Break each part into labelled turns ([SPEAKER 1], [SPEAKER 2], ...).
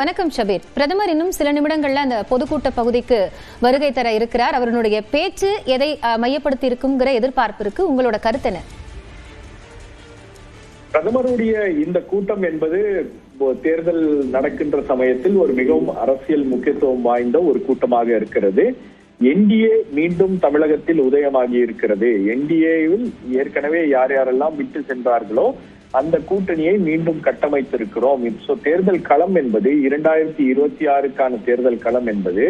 [SPEAKER 1] வணக்கம் ஷபீர். பிரதமர் இன்னும் சில நிமிடங்கள்ல அந்த பொதுக்கூட்ட பகுதிக்கு வருகை தர இருக்கிறார். அவருடைய பேச்சு எதை மையப்படுத்தி இருக்குங்கிற எதிர்பார்ப்பு இருக்கு. உங்களோட கருத்து என்ன?
[SPEAKER 2] பிரதமருடைய இந்த கூட்டம் என்பது தேர்தல் நடக்கின்ற சமயத்தில் ஒரு மிகவும் அரசியல் முக்கியத்துவம் வாய்ந்த ஒரு கூட்டமாக இருக்கிறது. என்டிஏ மீண்டும் தமிழகத்தில் உதயமாகி இருக்கிறது. என்டிஏவில் ஏற்கனவே யார் யாரெல்லாம் விட்டு சென்றார்களோ அந்த கூட்டணியை மீண்டும் கட்டமைத்திருக்கிறோம். தேர்தல் களம் என்பது 2026க்கான தேர்தல் களம் என்பது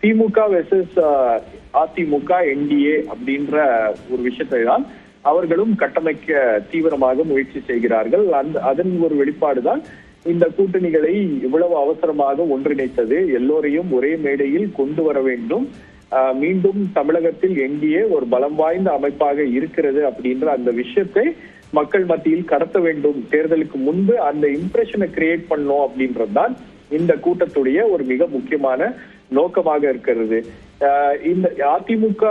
[SPEAKER 2] திமுக வெர்சஸ் அதிமுக என்டிஏ அப்படின்ற ஒரு விஷயத்தை தான் அவர்களும் கட்டமைக்க தீவிரமாக முயற்சி செய்கிறார்கள். அதன் ஒரு வெளிப்பாடுதான் இந்த கூட்டணிகளை இவ்வளவு அவசரமாக ஒன்றிணைத்தது. எல்லோரையும் ஒரே மேடையில் கொண்டு வர வேண்டும். மீண்டும் தமிழகத்தில் என்டிஏ ஒரு பலம் வாய்ந்த அமைப்பாக இருக்கிறது அப்படின்ற அந்த விஷயத்தை மக்கள் மத்தியில் கடத்த வேண்டும். தேர்தலுக்கு முன்பு அந்த இம்ப்ரெஷனை கிரியேட் பண்ணோம் அப்படின்றதுதான் இந்த கூட்டத்துடைய ஒரு மிக முக்கியமான நோக்கமாக இருக்கிறது. இந்த அதிமுக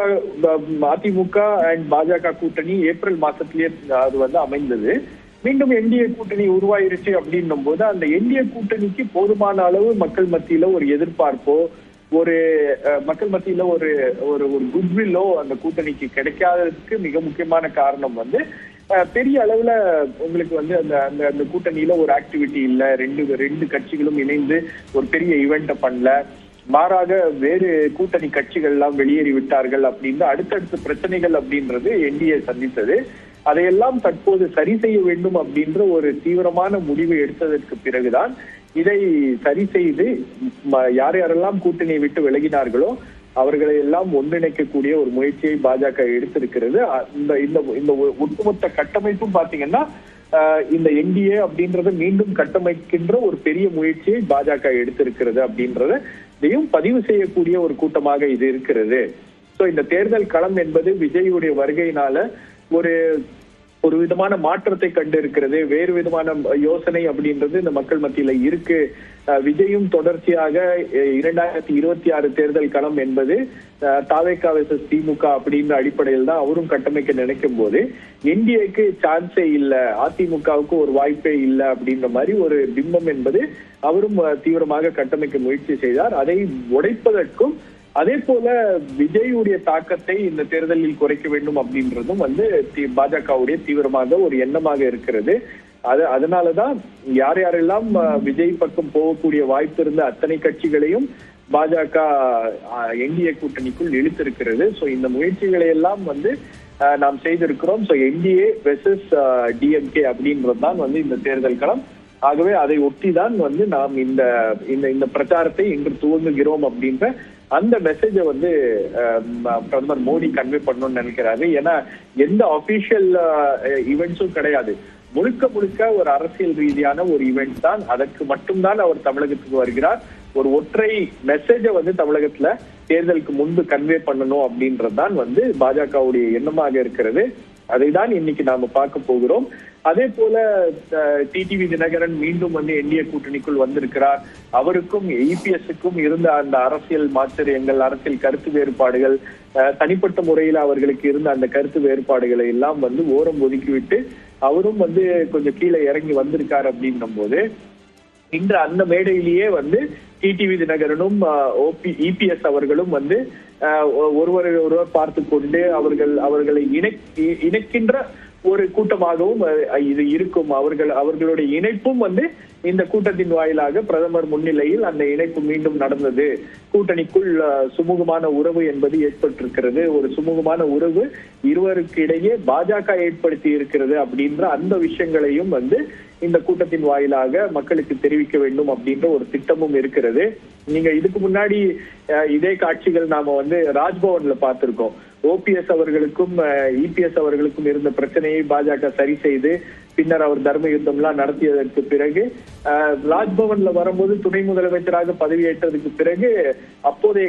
[SPEAKER 2] அண்ட் பாஜக கூட்டணி ஏப்ரல் மாசத்திலேயே அது அமைந்தது. மீண்டும் என்டிஏ கூட்டணி உருவாயிருச்சு அப்படின்னும் போது அந்த என்டிஏ கூட்டணிக்கு போதுமான அளவு மக்கள் மத்தியில ஒரு எதிர்பார்ப்போ ஒரு மக்கள் மத்தியில ஒரு ஒரு ஒரு குட்வில்லோ அந்த கூட்டணிக்கு கிடைக்காததுக்கு மிக முக்கியமான காரணம் பெரிய அளவுல உங்களுக்கு அந்த அந்த கூட்டணியில ஒரு ஆக்டிவிட்டி இல்ல. ரெண்டு கட்சிகளும் இணைந்து ஒரு பெரிய ஈவெண்ட பண்ணல. மாறாக வேறு கூட்டணி கட்சிகள் எல்லாம் வெளியேறி விட்டார்கள் அப்படின்னு அடுத்தடுத்த பிரச்சனைகள் அப்படின்றது என்டிஏ சந்தித்தது. அதையெல்லாம் தற்போது சரி செய்ய வேண்டும் அப்படின்ற ஒரு தீவிரமான முடிவு எடுத்ததற்கு பிறகுதான் இதை சரி செய்து யார் யாரெல்லாம் கூட்டணியை விட்டு விலகினார்களோ அவர்களை எல்லாம் ஒன்றிணைக்கக்கூடிய ஒரு முயற்சியை பாஜக எடுத்திருக்கிறது. இந்த ஒட்டுமொத்த கட்டமைப்பும் பாத்தீங்கன்னா இந்த என்டிஏ அப்படின்றத மீண்டும் கட்டமைக்கின்ற ஒரு பெரிய முயற்சியை பாஜக எடுத்திருக்கிறது அப்படின்றதையும் பதிவு செய்யக்கூடிய ஒரு கூட்டமாக இது இருக்கிறது. சோ இந்த தேர்தல் களம் என்பது விஜயுடைய வருகையினால ஒரு விதமான மாற்றத்தை கண்டு இருக்கிறது. வேறு விதமான யோசனை அப்படின்றது இந்த மக்கள் மத்தியில இருக்கு. விஜயும் தொடர்ச்சியாக 2026 தேர்தல் களம் என்பது தாவேகா வெர்சஸ் திமுக அப்படின்ற அடிப்படையில் தான் அவரும் கட்டமைக்க நினைக்கும் போது என்டிஏக்கு சான்ஸே இல்ல, அதிமுகவுக்கு ஒரு வாய்ப்பே இல்லை அப்படின்ற மாதிரி ஒரு பிம்பம் என்பது அவரும் தீவிரமாக கட்டமைக்க முயற்சி செய்தார். அதை உடைப்பதற்கும் அதே போல விஜயுடைய தாக்கத்தை இந்த தேர்தலில் குறைக்க வேண்டும் அப்படின்றதும் பாஜகவுடைய தீவிரமாக ஒரு எண்ணமாக இருக்கிறது. அதனாலதான் யார் யாரெல்லாம் விஜய் பக்கம் போகக்கூடிய வாய்ப்பு இருந்த அத்தனை கட்சிகளையும் பாஜக என்டிஏ கூட்டணிக்குள் இழுத்திருக்கிறது. சோ இந்த முயற்சிகளை எல்லாம் நாம் செய்திருக்கிறோம். சோ என்டிஏ வெர்சஸ் டிஎம்கே அப்படின்றதுதான் இந்த தேர்தல் களம். ஆகவே அதை ஒட்டிதான் நாம் இந்த பிரச்சாரத்தை இன்று துவங்குகிறோம் அப்படின்ற அந்த மெசேஜ பிரதமர் மோடி கன்வே பண்ணணும்னு நினைக்கிறாரு. ஏன்னா எந்த அபிஷியல் ஈவெண்ட்ஸும் கிடையாது. முழுக்க ஒரு அரசியல் ரீதியான ஒரு ஈவெண்ட் தான். அதற்கு மட்டும்தான் அவர் தமிழகத்துக்கு வருகிறார். ஒரு ஒற்றை மெசேஜ தமிழகத்துல தேர்தலுக்கு முன்பு கன்வே பண்ணணும் அப்படின்றதுதான் பாஜகவுடைய எண்ணமாக இருக்கிறது. அதைதான் இன்னைக்கு நாம பார்க்க போகிறோம். அதே போல டிடிவி தினகரன் மீண்டும் என்டிஏ கூட்டணிக்குள் வந்திருக்கிறார். அவருக்கும் இபிஎஸ்க்கும் இருந்த அந்த அரசியல் மாச்சரியங்கள், அரசியல் கருத்து வேறுபாடுகள், தனிப்பட்ட முறையில அவர்களுக்கு இருந்த அந்த கருத்து வேறுபாடுகளை எல்லாம் ஓரம் ஒதுக்கிவிட்டு அவரும் கொஞ்சம் கீழே இறங்கி வந்திருக்காரு அப்படின்னும் போது இன்று அந்த மேடையிலேயே டிடிவி தினகரனும் இபிஎஸ் அவர்களும் ஒருவர் பார்த்து கொண்டு அவர்களை இணைக்கின்ற ஒரு கூட்டமாகவும் இது இருக்கும். அவர்களுடைய இணைப்பும் இந்த கூட்டத்தின் வாயிலாக பிரதமர் முன்னிலையில் அந்த இணைப்பு மீண்டும் நடந்தது. கூட்டணிக்குள் சுமூகமான உறவு என்பது ஏற்பட்டிருக்கிறது. ஒரு சுமூகமான உறவு இருவருக்கு இடையே பாஜக ஏற்படுத்தி இருக்கிறது அப்படின்ற அந்த விஷயங்களையும் இந்த கூட்டத்தின் வாயிலாக மக்களுக்கு தெரிவிக்க வேண்டும் அப்படின்ற ஒரு திட்டமும் இருக்கிறது. நீங்க இதுக்கு முன்னாடி இதே காட்சிகள் நாம ராஜ்பவன்ல பார்த்திருக்கோம். ஓபிஎஸ் அவர்களுக்கும் இபிஎஸ் அவர்களுக்கும் இருந்த பிரச்சனையை பாஜக சரி செய்து பின்னர் அவர் தர்ம யுத்தம் எல்லாம் நடத்தியதற்கு பிறகு ராஜ்பவன்ல வரும்போது துணை முதலமைச்சராக பதவியேற்றதுக்கு பிறகு அப்போதைய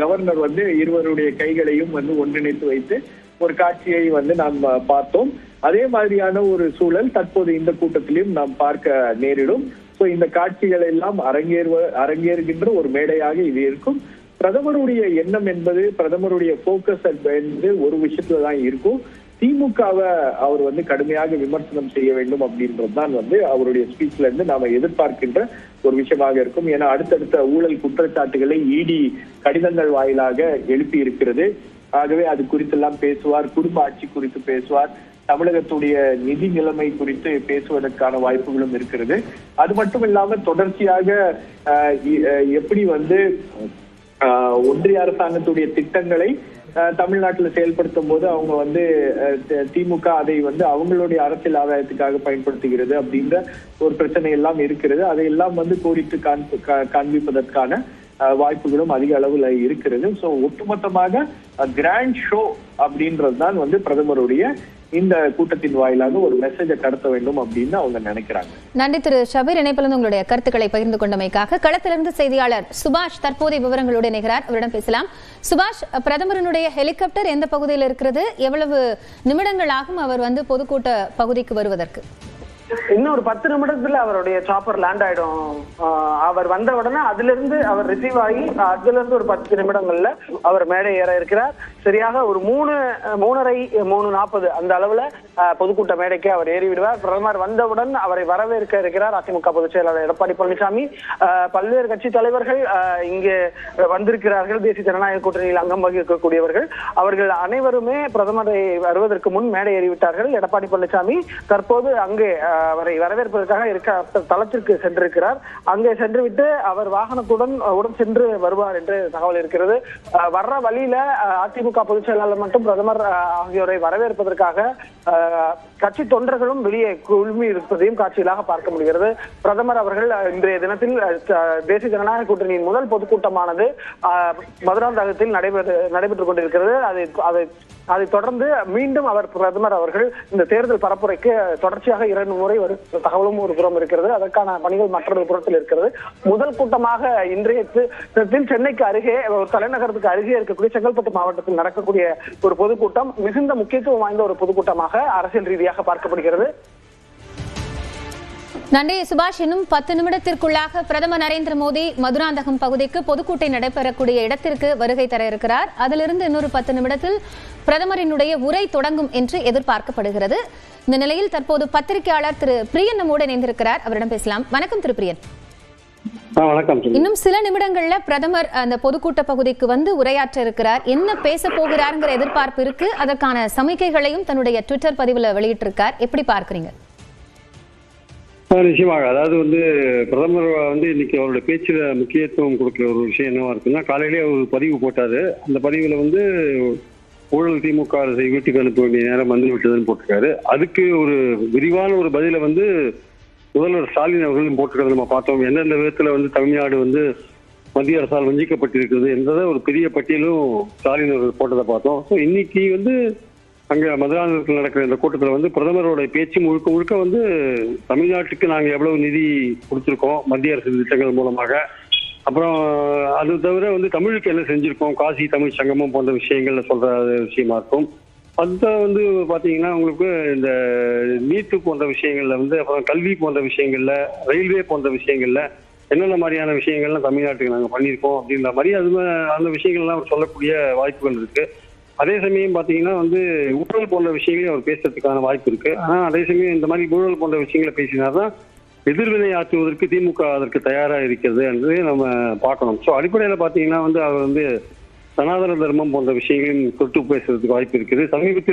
[SPEAKER 2] கவர்னர் இருவருடைய கைகளையும் ஒன்றிணைத்து வைத்து ஒரு காட்சியை நாம் பார்த்தோம். அதே மாதிரியான ஒரு சூழல் தற்போது இந்த கூட்டத்திலும் நாம் பார்க்க நேரிடும். சோ இந்த காட்சிகள் எல்லாம் அரங்கேறுகின்ற ஒரு மேடையாக இது இருக்கும். பிரதமருடைய எண்ணம் என்பது, பிரதமருடைய போக்கஸ் என்பது ஒரு விஷயத்துலதான் இருக்கும். திமுகவை அவர் வந்து கடுமையாக விமர்சனம் செய்ய வேண்டும் அப்படின்றதுதான் வந்து அவருடைய ஸ்பீச்ல இருந்து நாம எதிர்பார்க்கின்ற ஒரு விஷயமாக இருக்கும். ஏன்னா அடுத்தடுத்த ஊழல் குற்றச்சாட்டுகளை இடி கடிதங்கள் வாயிலாக எழுப்பி இருக்கிறது. ஆகவே அது குறித்தெல்லாம் பேசுவார், குடும்ப ஆட்சி குறித்து பேசுவார், தமிழகத்துடைய நிதி நிலைமை குறித்து பேசுவதற்கான வாய்ப்புகளும் இருக்கிறது. அது மட்டும் இல்லாம தொடர்ச்சியாக எப்படி வந்து ஒன்றிய அரசாங்கத்துடைய திட்டங்களை தமிழ்நாட்டுல செயல்படுத்தும் போது அவங்க வந்து திமுக அதை வந்து அவங்களுடைய அரசியல் ஆதாயத்துக்காக பயன்படுத்துகிறது அப்படின்ற ஒரு பிரச்சனை எல்லாம் இருக்கிறது. அதையெல்லாம் வந்து கோடிட்டு காண்பிப்பதற்கான வாய்ப்புகளும் அதிக அளவுல இருக்கிறது. சோ ஒட்டுமொத்தமாக கிராண்ட் ஷோ அப்படின்றதுதான் வந்து பிரதமருடைய இந்த கூட்டத்தின் வாயிலாக ஒரு மெசேஜை கடத்த வேண்டும் அப்படின்னு அவங்க நினைக்கிறாங்க.
[SPEAKER 1] நன்றி திரு ஷபீர், இணைப்பிலிருந்து உங்களுடைய கருத்துக்களை பகிர்ந்து கொண்டமைக்காக. களத்திலிருந்து செய்தியாளர் சுபாஷ் தற்போதைய விவரங்களோடு இணைகிறார், அவரிடம் பேசலாம். சுபாஷ், பிரதமருடைய ஹெலிகாப்டர் எந்த பகுதியில் இருக்கிறது? எவ்வளவு நிமிடங்கள் ஆகும் அவர் வந்து பொதுக்கூட்ட பகுதிக்கு வருவதற்கு?
[SPEAKER 3] இன்னும் ஒரு 10 நிமிடத்துல அவருடைய சாப்பர் லேண்ட் ஆயிடும். அவர் வந்த உடனே அதுல இருந்து அவர் ரிசீவ் ஆகி அதுல இருந்து ஒரு 10 நிமிடங்கள்ல அவர் மேடை ஏற இருக்கிறார். சரியாக ஒரு 3:40 அந்த அளவுல பொதுக்கூட்ட மேடைக்கு அவர் ஏறி விடுவார். பிரதமர் வந்தவுடன் அவரை வரவேற்க இருக்கிறார் அதிமுக பொதுச் செயலாளர் எடப்பாடி பழனிசாமி. பல்வேறு கட்சி தலைவர்கள் இங்கே வந்திருக்கிறார்கள். தேசிய ஜனநாயக கூட்டணியில் அங்கம் வகிக்கக்கூடியவர்கள் அவர்கள் அனைவருமே பிரதமரை வருவதற்கு முன் மேடை ஏறிவிட்டார்கள். எடப்பாடி பழனிசாமி தற்போது அங்கே அவரை வரவேற்பதற்காக தளத்திற்கு சென்றிருக்கிறார். அங்கே சென்றுவிட்டு அவர் வாகனத்துடன் உடன் சென்று வருவார் என்று தகவல் இருக்கிறது. வர்ற வழியில அதிமுக பொதுச் செயலாளர் மற்றும் பிரதமர் ஆகியோரை வரவேற்பதற்காக கட்சி தொண்டர்களும் வெளியே குழுமி இருப்பதையும் காட்சிகளாக பார்க்க முடிகிறது. பிரதமர் அவர்கள் இன்றைய தினத்தில் தேசிய ஜனநாயக கூட்டணியின் முதல் பொதுக்கூட்டமானது மதுராந்தகத்தில் நடைபெற்றுக் கொண்டிருக்கிறது. அதை தொடர்ந்து மீண்டும் பிரதமர் அவர்கள் இந்த தேர்தல் பரப்புரைக்கு தொடர்ச்சியாக 2 முறை தகவலும் ஒரு புறம் இருக்கிறது. அதற்கான பணிகள் மற்றொரு புறத்தில் இருக்கிறது. முதல் கூட்டமாக இன்றைய சென்னைக்கு அருகே ஒரு தலைநகரத்துக்கு அருகே இருக்கக்கூடிய செங்கல்பட்டு மாவட்டத்தில் நடக்கக்கூடிய ஒரு பொதுக்கூட்டம் மிகுந்த முக்கியத்துவம் வாய்ந்த ஒரு பொதுக்கூட்டமாக அரசியல் ரீதியாக பார்க்கப்படுகிறது.
[SPEAKER 1] நன்றி சுபாஷ். இன்னும் 10 நிமிடத்திற்குள்ளாக பிரதமர் நரேந்திர மோடி மதுராந்தகம் பகுதிக்கு பொதுக்கூட்டம் நடைபெறக்கூடிய இடத்திற்கு வருகை தர இருக்கிறார். அதிலிருந்து இன்னொரு 10 நிமிடத்தில் பிரதமரினுடைய உரை தொடங்கும் என்று எதிர்பார்க்கப்படுகிறது. இந்த நிலையில் தற்போது பத்திரிகையாளர் திரு பிரியன் நம்மோடு இணைந்திருக்கிறார், அவரிடம் பேசலாம். வணக்கம் திரு பிரியன். இன்னும் சில நிமிடங்கள்ல பிரதமர் அந்த பொதுக்கூட்ட பகுதிக்கு வந்து உரையாற்ற இருக்கிறார். என்ன பேச போகிறாருங்கிற எதிர்பார்ப்பு இருக்கு. அதற்கான சமிக்கைகளையும் தன்னுடைய ட்விட்டர் பதிவுல வெளியிட்டிருக்கார். எப்படி பார்க்கிறீங்க?
[SPEAKER 4] நிச்சயமாக, அதாவது வந்து பிரதமர் வந்து இன்னைக்கு அவருடைய பேச்சுல முக்கியத்துவம் கொடுக்கிற ஒரு விஷயம் என்னவா இருக்குன்னா, காலையிலேயே ஒரு பதிவு போட்டாரு. அந்த பதிவுல வந்து ஊழல் திமுக அரசை வீட்டுக்கு அனுப்ப வேண்டிய நேரம் வந்து விட்டதுன்னு போட்டிருக்காரு. அதுக்கு ஒரு விரிவான ஒரு பதில வந்து முதல்வர் ஸ்டாலின் அவர்களும் போட்டிருக்கிறது நம்ம பார்த்தோம். எந்தெந்த விதத்துல வந்து தமிழ்நாடு வந்து மத்திய அரசால் வஞ்சிக்கப்பட்டிருக்கிறது என்றதை ஒரு பெரிய பட்டியலும் ஸ்டாலின் அவர்கள் போட்டதை பார்த்தோம். ஸோ இன்னைக்கு வந்து அங்க மதுராந்தகத்தில் நடக்கிற இந்த கூட்டத்தில் வந்து பிரதமரோட பேச்சு முழுக்க வந்து தமிழ்நாட்டுக்கு நாங்கள் எவ்வளவு நிதி கொடுத்துருக்கோம் மத்திய அரசு திட்டங்கள் மூலமாக, அப்புறம் அது தவிர வந்து தமிழுக்கு என்ன செஞ்சிருக்கோம், காசி தமிழ் சங்கமம் போன்ற விஷயங்கள்ல சொல்ற விஷயமா இருக்கும். அதுதான் வந்து பாத்தீங்கன்னா உங்களுக்கு இந்த நீட்டு போன்ற விஷயங்கள்ல வந்து, அப்புறம் கல்வி போன்ற விஷயங்கள்ல, ரயில்வே போன்ற விஷயங்கள்ல என்னென்ன மாதிரியான விஷயங்கள்லாம் தமிழ்நாட்டுக்கு நாங்கள் பண்ணியிருக்கோம் அப்படின்ற மாதிரி அந்த விஷயங்கள்லாம் சொல்லக்கூடிய வாய்ப்புகள் இருக்கு. அதே சமயம் பாத்தீங்கன்னா வந்து ஊழல் போன்ற விஷயங்களையும் அவர் பேசுறதுக்கான வாய்ப்பு இருக்கு. ஆனா அதே சமயம் இந்த மாதிரி ஊழல் போன்ற விஷயங்களை பேசினாதான் எதிர்வினை ஆற்றுவதற்கு திமுக அதற்கு தயாரா இருக்கிறது என்று நம்ம பார்க்கணும். ஸோ அடிப்படையில பாத்தீங்கன்னா வந்து அவர் வந்து சனாதன தர்மம் போன்ற விஷயங்களையும் தொட்டு பேசுறதுக்கு வாய்ப்பு இருக்குது. சமீபத்தில்